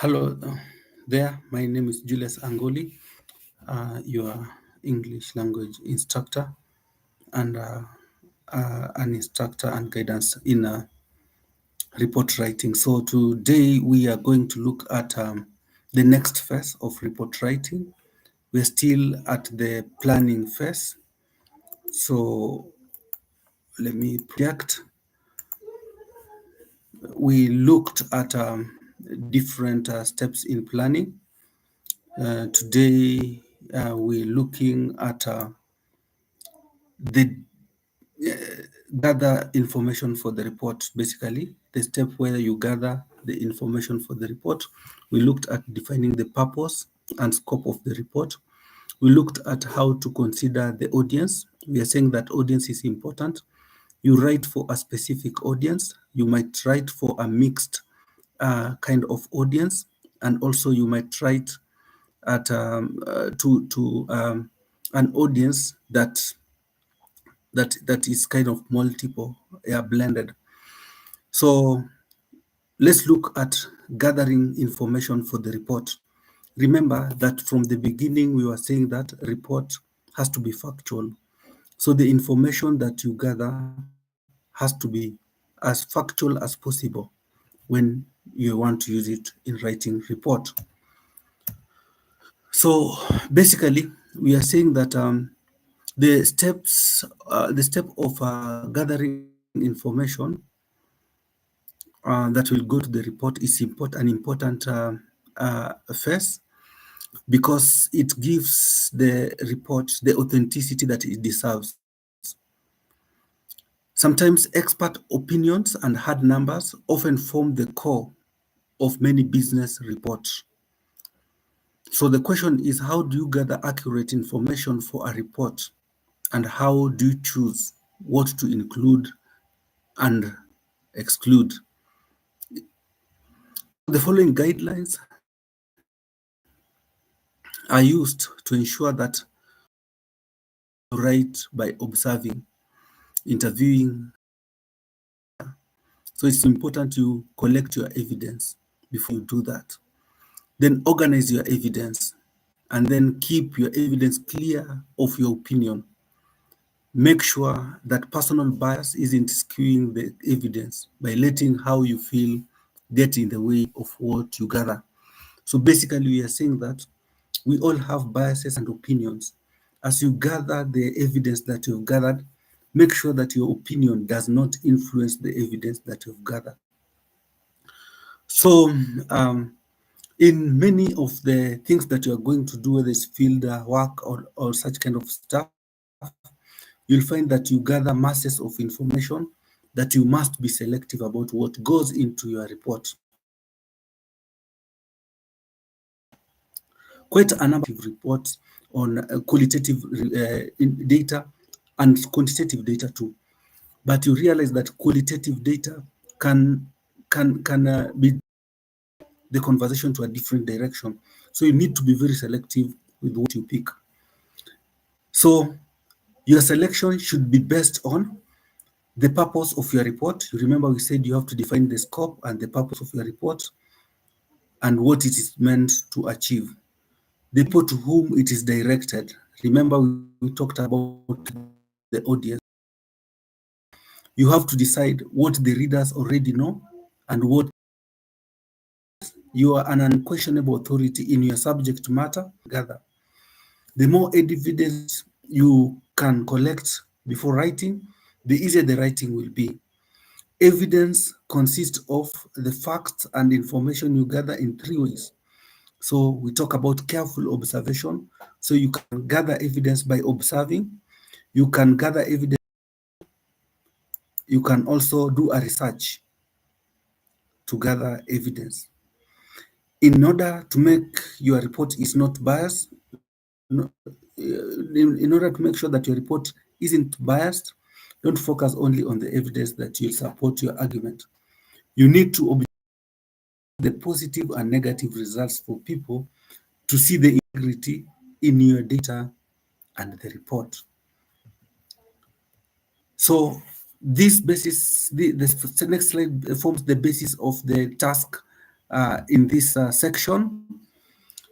Hello there, my name is Julius Angoli, your English language instructor and an instructor and guidance in report writing. So today we are going to look at the next phase of report writing. We're still at the planning phase. So let me project. We looked at different steps in planning. Today, we're looking at the gather information for the report, basically, the step where you gather the information for the report. We looked at defining the purpose and scope of the report. We looked at how to consider the audience. We are saying that audience is important. You write for a specific audience. You might write for a mixed kind of audience, and also you might write at to an audience that is kind of multiple, blended. So let's look at gathering information for the report. Remember that from the beginning we were saying that report has to be factual. So the information that you gather has to be as factual as possible when you want to use it in writing report. So basically, we are saying that the step of gathering information that will go to the report is an important phase, because it gives the report the authenticity that it deserves. Sometimes expert opinions and hard numbers often form the core of many business reports. So the question is, how do you gather accurate information for a report? And how do you choose what to include and exclude? The following guidelines are used to ensure that you write by observing, interviewing. So it's important you collect your evidence before you do that. Then organize your evidence, and then keep your evidence clear of your opinion. Make sure that personal bias isn't skewing the evidence by letting how you feel get in the way of what you gather. So basically, we are saying that we all have biases and opinions. As you gather the evidence that you've gathered, make sure that your opinion does not influence the evidence that you've gathered. So, in many of the things that you're going to do, whether it's field work or such kind of stuff, you'll find that you gather masses of information that you must be selective about what goes into your report. Quite a number of reports on qualitative data and quantitative data too. But you realize that qualitative data can be the conversation to a different direction. So you need to be very selective with what you pick. So your selection should be based on the purpose of your report. You remember we said you have to define the scope and the purpose of your report and what it is meant to achieve. The people to whom it is directed. Remember we talked about the audience. You have to decide what the readers already know and what you are an unquestionable authority in your subject matter. Gather. The more evidence you can collect before writing, the easier the writing will be. Evidence consists of the facts and information you gather in three ways. So we talk about careful observation. So you can gather evidence by observing. You can gather evidence. You can also do a research to gather evidence. In order to make your report is not biased, in order to make sure that your report isn't biased, don't focus only on the evidence that will support your argument. You need to observe the positive and negative results for people to see the integrity in your data and the report. So this basis, the next slide forms the basis of the task in this section.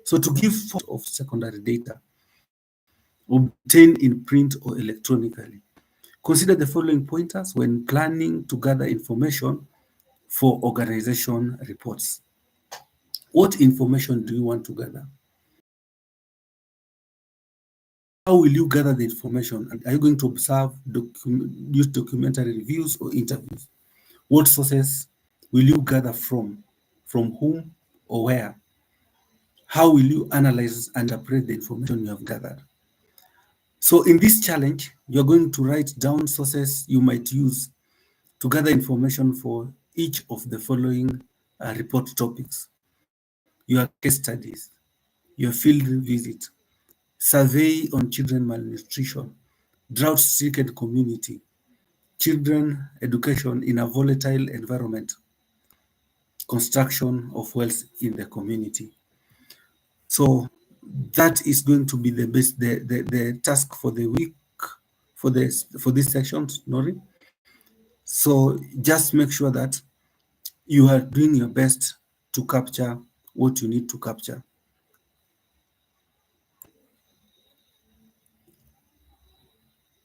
So to give of secondary data obtained in print or electronically. Consider the following pointers when planning to gather information for organization reports. What information do you want to gather? How will you gather the information? Are you going to observe, use documentary reviews or interviews? What sources will you gather from? From whom or where? How will you analyze and interpret the information you have gathered? So in this challenge, you're going to write down sources you might use to gather information for each of the following report topics: your case studies, your field visit, survey on children malnutrition, drought-stricken community, children education in a volatile environment, construction of wealth in the community. So that is going to be the task for the week for this section, Nori. So just make sure that you are doing your best to capture what you need to capture.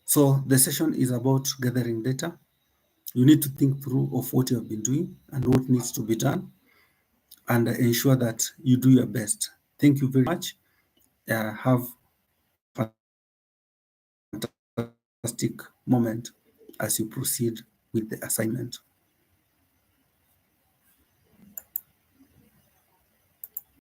So the session is about gathering data. You need to think through of what you have been doing and what needs to be done, and ensure that you do your best. Thank you very much. Have a fantastic moment as you proceed with the assignment.